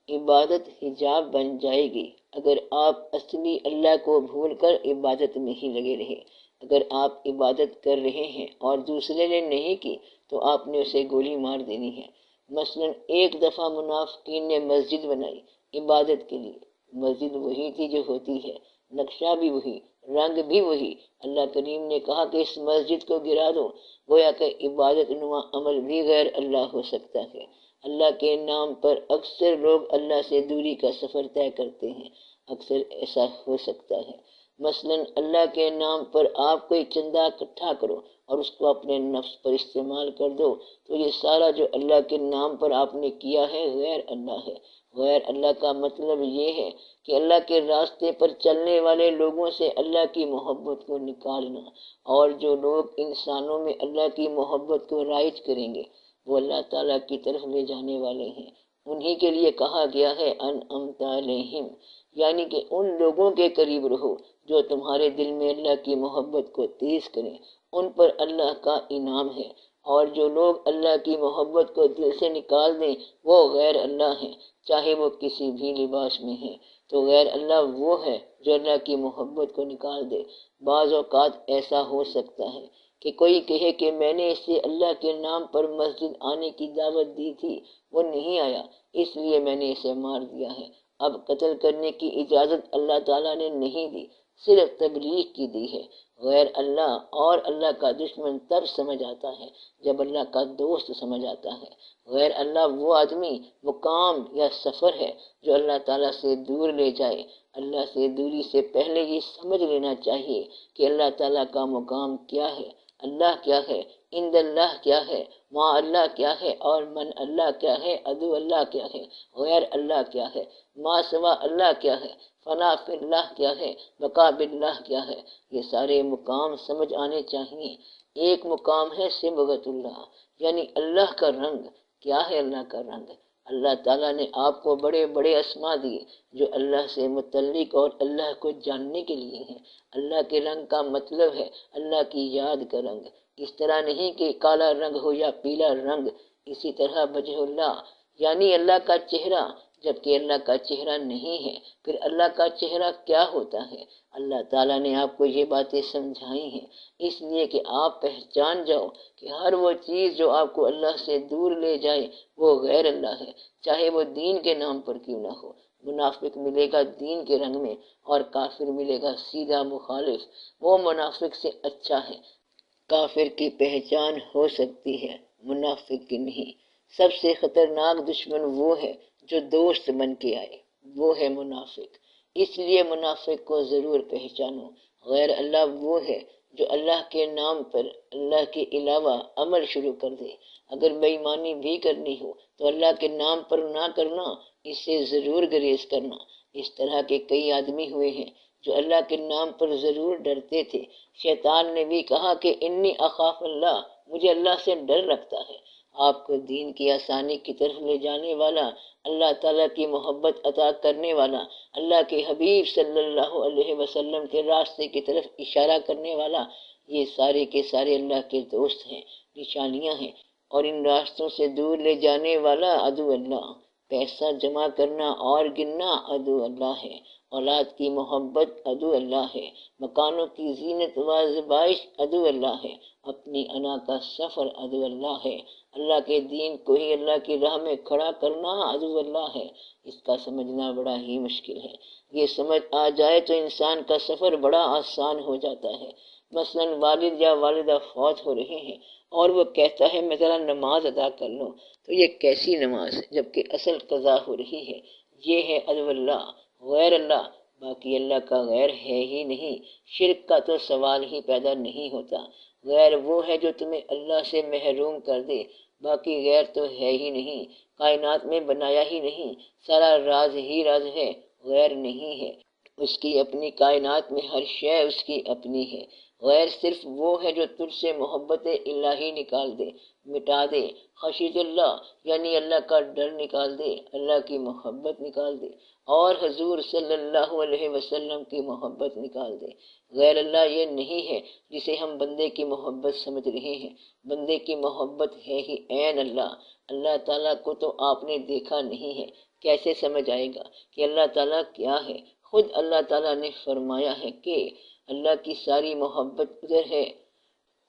عبادت حجاب بن جائے گی اگر آپ اصلی اللہ کو بھول کر عبادت میں ہی لگے رہے۔ اگر آپ عبادت کر رہے ہیں اور دوسرے نے نہیں کی تو آپ نے اسے گولی مار دینی ہے۔ مثلاً ایک دفعہ منافقین نے مسجد بنائی عبادت کے لیے۔ مسجد وہی تھی جو ہوتی ہے، نقشہ بھی وہی، رنگ بھی وہی۔ اللہ کریم نے کہا کہ اس مسجد کو گرا دو، گویا کہ عبادت نما عمل بھی غیر اللہ ہو سکتا ہے۔ اللہ کے نام پر اکثر لوگ اللہ سے دوری کا سفر طے کرتے ہیں، اکثر ایسا ہو سکتا ہے۔ مثلاً اللہ کے نام پر آپ کوئی چندہ اکٹھا کرو اور اس کو اپنے نفس پر استعمال کر دو، تو یہ سارا جو اللہ کے نام پر آپ نے کیا ہے غیر اللہ ہے۔ غیر اللہ کا مطلب یہ ہے کہ اللہ کے راستے پر چلنے والے لوگوں سے اللہ کی محبت کو نکالنا، اور جو لوگ انسانوں میں اللہ کی محبت کو رائج کریں گے وہ اللہ تعالیٰ کی طرف لے جانے والے ہیں۔ انہی کے لیے کہا گیا ہے انعمت علیہم، یعنی کہ ان لوگوں کے قریب رہو جو تمہارے دل میں اللہ کی محبت کو تیز کریں، ان پر اللہ کا انعام ہے۔ اور جو لوگ اللہ کی محبت کو دل سے نکال دیں وہ غیر اللہ ہیں، چاہے وہ کسی بھی لباس میں ہیں۔ تو غیر اللہ وہ ہے جو اللہ کی محبت کو نکال دے۔ بعض اوقات ایسا ہو سکتا ہے کہ کوئی کہے کہ میں نے اسے اللہ کے نام پر مسجد آنے کی دعوت دی تھی، وہ نہیں آیا، اس لیے میں نے اسے مار دیا ہے۔ اب قتل کرنے کی اجازت اللہ تعالیٰ نے نہیں دی، صرف تبلیغ کی دی ہے۔ غیر اللہ اور اللہ کا دشمن تب سمجھ آتا ہے جب اللہ کا دوست سمجھ آتا ہے۔ غیر اللہ وہ آدمی، مقام یا سفر ہے جو اللہ تعالیٰ سے دور لے جائے۔ اللہ سے دوری سے پہلے یہ سمجھ لینا چاہیے کہ اللہ تعالیٰ کا مقام کیا ہے، اللہ کیا ہے، عند اللہ کیا ہے، مع اللہ کیا ہے، اور من اللہ کیا ہے، عدو اللہ کیا ہے، غیر اللہ کیا ہے، ما سوا اللہ کیا ہے، فنا فی اللہ کیا ہے، بقا باللہ کیا ہے۔ یہ سارے مقام سمجھ آنے چاہیے۔ ایک مقام ہے صبغت اللہ، یعنی اللہ کا رنگ۔ کیا ہے اللہ کا رنگ؟ اللہ تعالیٰ نے آپ کو بڑے بڑے اسما دیے جو اللہ سے متعلق اور اللہ کو جاننے کے لیے ہیں۔ اللہ کے رنگ کا مطلب ہے اللہ کی یاد کا رنگ، اس طرح نہیں کہ کالا رنگ ہو یا پیلا رنگ۔ اسی طرح وجہ اللہ، یعنی اللہ کا چہرہ، جبکہ اللہ کا چہرہ نہیں ہے۔ پھر اللہ کا چہرہ کیا ہوتا ہے؟ اللہ تعالیٰ نے آپ کو یہ باتیں سمجھائی ہیں اس لیے کہ آپ پہچان جاؤ کہ ہر وہ چیز جو آپ کو اللہ سے دور لے جائے وہ غیر اللہ ہے، چاہے وہ دین کے نام پر کیوں نہ ہو۔ منافق ملے گا دین کے رنگ میں اور کافر ملے گا سیدھا مخالف، وہ منافق سے اچھا ہے۔ کافر کی پہچان ہو سکتی ہے، منافق کی نہیں۔ سب سے خطرناک دشمن وہ ہے جو دوست بن کے آئے، وہ ہے منافق۔ اس لیے منافق کو ضرور پہچانو۔ غیر اللہ وہ ہے جو اللہ کے نام پر اللہ کے علاوہ عمل شروع کر دے۔ اگر بے ایمانی بھی کرنی ہو تو اللہ کے نام پر نہ کرنا، اس سے ضرور گریز کرنا۔ اس طرح کے کئی آدمی ہوئے ہیں جو اللہ کے نام پر ضرور ڈرتے تھے۔ شیطان نے بھی کہا کہ انی اخاف اللہ، مجھے اللہ سے ڈر لگتا ہے۔ آپ کو دین کی آسانی کی طرف لے جانے والا، اللہ تعالیٰ کی محبت عطا کرنے والا، اللہ کے حبیب صلی اللہ علیہ وسلم کے راستے کی طرف اشارہ کرنے والا، یہ سارے کے سارے اللہ کے دوست ہیں، نشانیاں ہیں۔ اور ان راستوں سے دور لے جانے والا عدو اللہ۔ پیسہ جمع کرنا اور گننا عدو اللہ ہے، اولاد کی محبت عدو اللہ ہے، مکانوں کی زینت و زیبائش عدو اللہ ہے، اپنی انا کا سفر عدو اللہ ہے، اللہ کے دین کو ہی اللہ کی راہ میں کھڑا کرنا عدو اللہ ہے۔ اس کا سمجھنا بڑا ہی مشکل ہے۔ یہ سمجھ آ جائے تو انسان کا سفر بڑا آسان ہو جاتا ہے۔ مثلاً والد یا والدہ فوت ہو رہے ہیں اور وہ کہتا ہے میں ذرا نماز ادا کر لوں، تو یہ کیسی نماز جبکہ اصل قضا ہو رہی ہے؟ یہ ہے عدو اللہ، غیر اللہ۔ باقی اللہ کا غیر ہے ہی نہیں، شرک کا تو سوال ہی پیدا نہیں ہوتا۔ غیر وہ ہے جو تمہیں اللہ سے محروم کر دے، باقی غیر تو ہے ہی نہیں، کائنات میں بنایا ہی نہیں، سارا راز ہی راز ہے، غیر نہیں ہے۔ اس کی اپنی کائنات میں ہر شے اس کی اپنی ہے۔ غیر صرف وہ ہے جو تجھ سے محبت الہی نکال دے، مٹا دے، خشیت اللہ یعنی اللہ کا ڈر نکال دے، اللہ کی محبت نکال دے، اور حضور صلی اللہ علیہ وسلم کی محبت نکال دے۔ غیر اللہ یہ نہیں ہے جسے ہم بندے کی محبت سمجھ رہے ہیں۔ بندے کی محبت ہے ہی عین اللہ۔ اللہ تعالیٰ کو تو آپ نے دیکھا نہیں ہے، کیسے سمجھ آئے گا کہ اللہ تعالیٰ کیا ہے؟ خود اللہ تعالیٰ نے فرمایا ہے کہ اللہ کی ساری محبت ادھر ہے۔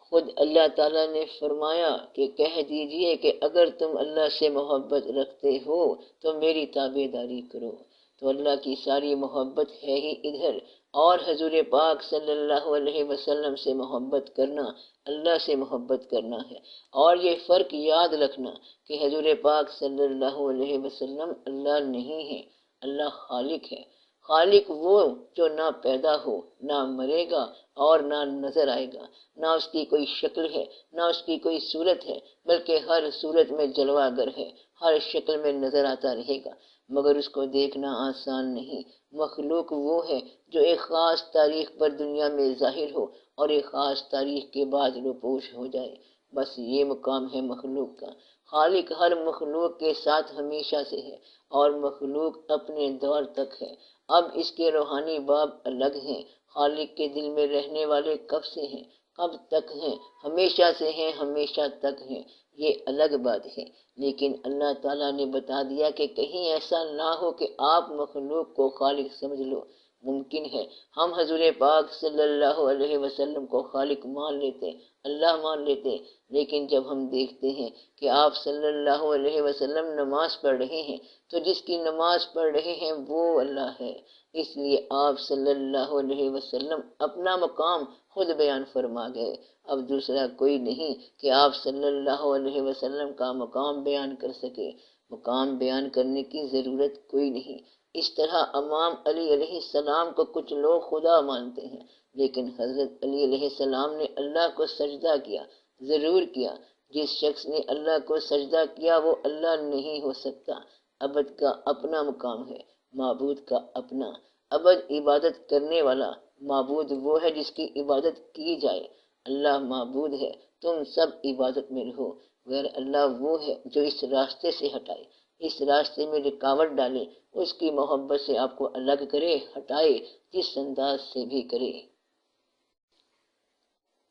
خود اللہ تعالیٰ نے فرمایا کہ کہہ دیجئے کہ اگر تم اللہ سے محبت رکھتے ہو تو میری تابع داری کرو۔ تو اللہ کی ساری محبت ہے ہی ادھر، اور حضور پاک صلی اللہ علیہ وسلم سے محبت کرنا اللہ سے محبت کرنا ہے۔ اور یہ فرق یاد رکھنا کہ حضور پاک صلی اللہ علیہ وسلم اللہ نہیں ہے، اللہ خالق ہے۔ خالق وہ جو نہ پیدا ہو، نہ مرے گا اور نہ نظر آئے گا، نہ اس کی کوئی شکل ہے، نہ اس کی کوئی صورت ہے، بلکہ ہر صورت میں جلوہ گر ہے، ہر شکل میں نظر آتا رہے گا، مگر اس کو دیکھنا آسان نہیں۔ مخلوق وہ ہے جو ایک خاص تاریخ پر دنیا میں ظاہر ہو اور ایک خاص تاریخ کے بعد روپوش ہو جائے، بس یہ مقام ہے مخلوق کا۔ خالق ہر مخلوق کے ساتھ ہمیشہ سے ہے اور مخلوق اپنے دور تک ہے۔ اب اس کے روحانی باب الگ ہیں۔ خالق کے دل میں رہنے والے کب سے ہیں، کب تک ہیں، ہمیشہ سے ہیں، ہمیشہ تک ہیں، یہ الگ بات ہے۔ لیکن اللہ تعالیٰ نے بتا دیا کہ کہیں ایسا نہ ہو کہ آپ مخلوق کو خالق سمجھ لو۔ ممکن ہے ہم حضور پاک صلی اللہ علیہ وسلم کو خالق مان لیتے، اللہ مان لیتے، لیکن جب ہم دیکھتے ہیں کہ آپ صلی اللہ علیہ وسلم نماز پڑھ رہے ہیں تو جس کی نماز پڑھ رہے ہیں وہ اللہ ہے۔ اس لیے آپ صلی اللہ علیہ وسلم اپنا مقام خود بیان فرما گئے۔ اب دوسرا کوئی نہیں کہ آپ صلی اللہ علیہ وسلم کا مقام بیان کر سکے۔ مقام بیان کرنے کی ضرورت کوئی نہیں۔ اس طرح امام علی علیہ السلام کو کچھ لوگ خدا مانتے ہیں، لیکن حضرت علی علیہ السلام نے اللہ کو سجدہ کیا، ضرور کیا۔ جس شخص نے اللہ کو سجدہ کیا وہ اللہ نہیں ہو سکتا۔ عبد کا اپنا مقام ہے، معبود کا اپنا۔ عبد عبادت کرنے والا، معبود وہ ہے جس کی عبادت کی جائے۔ اللہ معبود ہے، تم سب عبادت میں رہو۔ غیر اللہ وہ ہے جو اس راستے سے ہٹائے، اس راستے میں رکاوٹ ڈالے، اس کی محبت سے آپ کو الگ کرے، ہٹائے، جس انداز سے بھی کرے۔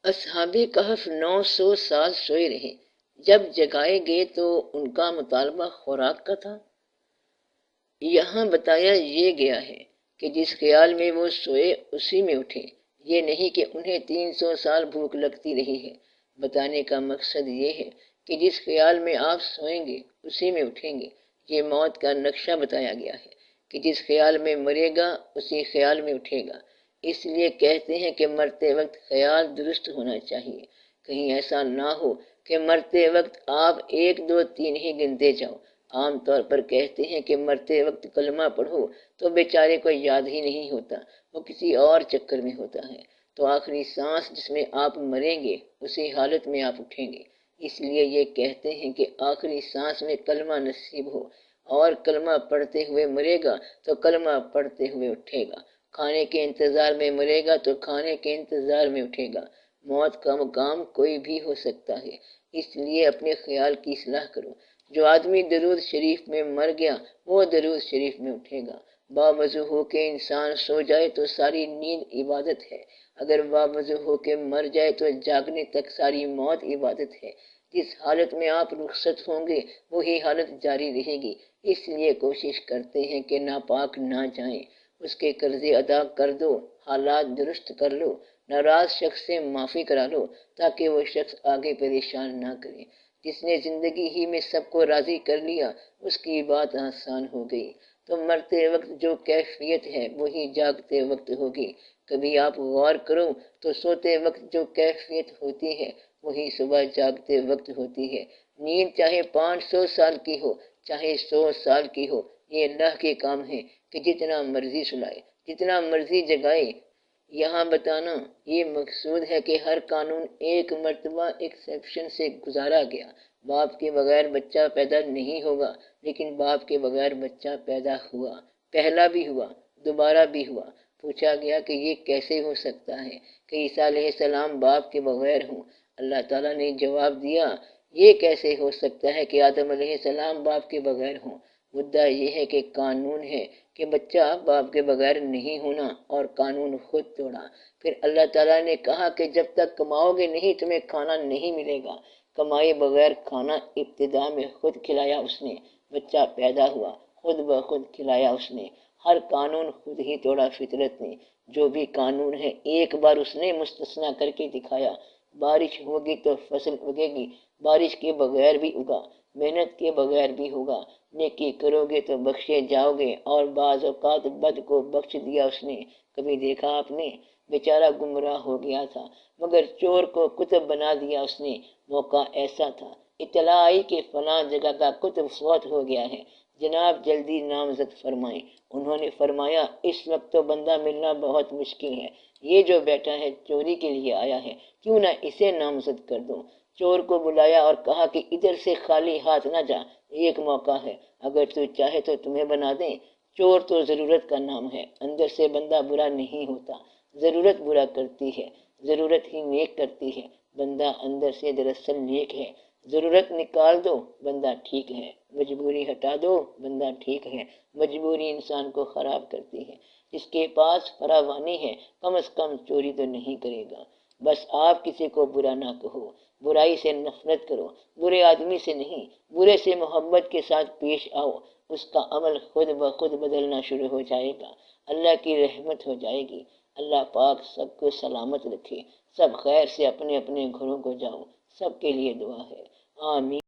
اصحاب کہف 900 سال سوئے رہے، جب جگائے گئے تو ان کا مطالبہ خوراک کا تھا۔ یہاں بتایا یہ گیا ہے کہ جس خیال میں وہ سوئے اسی میں اٹھے، یہ نہیں کہ انہیں 300 سال بھوک لگتی رہی ہے۔ بتانے کا مقصد یہ ہے کہ جس خیال میں آپ سوئیں گے اسی میں اٹھیں گے۔ یہ موت کا نقشہ بتایا گیا ہے کہ جس خیال میں مرے گا اسی خیال میں اٹھے گا۔ اس لیے کہتے ہیں کہ مرتے وقت خیال درست ہونا چاہیے، کہیں ایسا نہ ہو کہ مرتے وقت آپ 1 2 3 ہی گنتے جاؤ۔ عام طور پر کہتے ہیں کہ مرتے وقت کلمہ پڑھو تو بیچارے کو یاد ہی نہیں ہوتا، وہ کسی اور چکر میں ہوتا ہے۔ تو آخری سانس جس میں آپ مریں گے اسی حالت میں آپ اٹھیں گے۔ اس لیے یہ کہتے ہیں کہ آخری سانس میں کلمہ نصیب ہو، اور کلمہ پڑھتے ہوئے مرے گا تو کلمہ پڑھتے ہوئے اٹھے گا۔ کھانے کے انتظار میں مرے گا تو کھانے کے انتظار میں اٹھے گا۔ موت کا مقام کوئی بھی ہو سکتا ہے، اس لیے اپنے خیال کی اصلاح کرو۔ جو آدمی درود شریف میں مر گیا وہ درود شریف میں اٹھے گا۔ باوضو ہو کے انسان سو جائے تو ساری نیند عبادت ہے، اگر باوضو ہو کے مر جائے تو جاگنے تک ساری موت عبادت ہے۔ جس حالت میں آپ رخصت ہوں گے وہی حالت جاری رہے گی۔ اس لیے کوشش کرتے ہیں کہ ناپاک نہ جائیں، اس کے قرضے ادا کر دو، حالات درست کر لو، ناراض شخص سے معافی کرا لو تاکہ وہ شخص آگے پریشان نہ کرے۔ جس نے زندگی ہی میں سب کو راضی کر لیا اس کی بات آسان ہو گئی۔ تو مرتے وقت جو کیفیت ہے وہی جاگتے وقت ہوگی۔ کبھی آپ غور کرو تو سوتے وقت جو کیفیت ہوتی ہے وہی صبح جاگتے وقت ہوتی ہے۔ نیند چاہے 500 سال کی ہو چاہے 100 سال کی ہو، یہ اللہ کے کام ہے کہ جتنا مرضی سلائے، جتنا مرضی جگائے۔ یہاں بتانا یہ مقصود ہے کہ ہر قانون ایک مرتبہ ایکسیپشن سے گزارا گیا۔ باپ کے بغیر بچہ پیدا نہیں ہوگا، لیکن باپ کے بغیر بچہ پیدا ہوا، پہلا بھی ہوا، دوبارہ بھی ہوا۔ پوچھا گیا کہ یہ کیسے ہو سکتا ہے کہ عیسیٰ علیہ السلام باپ کے بغیر ہوں؟ اللہ تعالیٰ نے جواب دیا، یہ کیسے ہو سکتا ہے کہ آدم علیہ السلام باپ کے بغیر ہوں؟ مدعا یہ ہے کہ قانون ہے کہ بچہ باپ کے بغیر نہیں ہونا، اور قانون خود توڑا۔ پھر اللہ تعالیٰ نے کہا کہ جب تک کماؤ گے نہیں تمہیں کھانا نہیں ملے گا۔ کمائے بغیر کھانا ابتدا میں خود کھلایا اس نے، بچہ پیدا ہوا خود بخود کھلایا اس نے۔ ہر قانون خود ہی توڑا فطرت نے۔ جو بھی قانون ہے ایک بار اس نے مستثنا کر کے دکھایا۔ بارش ہوگی تو فصل اگے گی، بارش کے بغیر بھی اگا۔ محنت کے بغیر بھی ہوگا۔ نیکی کرو گے تو بخشے جاؤ گے، اور بعض اوقات بد کو بخش دیا اس نے۔ کبھی دیکھا آپ نے؟ بیچارہ گمراہ ہو گیا تھا، مگر چور کو قطب بنا دیا اس نے۔ موقع ایسا تھا، اطلاع آئی کہ فلاں جگہ کا قطب فوت ہو گیا ہے، جناب جلدی نامزد فرمائیں۔ انہوں نے فرمایا اس وقت تو بندہ ملنا بہت مشکل ہے، یہ جو بیٹھا ہے چوری کے لیے آیا ہے، کیوں نہ اسے نامزد کر دوں۔ چور کو بلایا اور کہا کہ ادھر سے خالی ہاتھ نہ جا، ایک موقع ہے، اگر تو چاہے تو تمہیں بنا دیں۔ چور تو ضرورت کا نام ہے، اندر سے بندہ برا نہیں ہوتا، ضرورت برا کرتی ہے، ضرورت ہی نیک کرتی ہے۔ بندہ اندر سے دراصل نیک ہے، ضرورت نکال دو بندہ ٹھیک ہے، مجبوری ہٹا دو بندہ ٹھیک ہے۔ مجبوری انسان کو خراب کرتی ہے، جس کے پاس فراوانی ہے کم از کم چوری تو نہیں کرے گا۔ بس آپ کسی کو برا نہ کہو، برائی سے نفرت کرو، برے آدمی سے نہیں، برے سے محبت کے ساتھ پیش آؤ، اس کا عمل خود بخود بدلنا شروع ہو جائے گا، اللہ کی رحمت ہو جائے گی۔ اللہ پاک سب کو سلامت رکھے، سب خیر سے اپنے اپنے گھروں کو جاؤ، سب کے لیے دعا ہے، آمین۔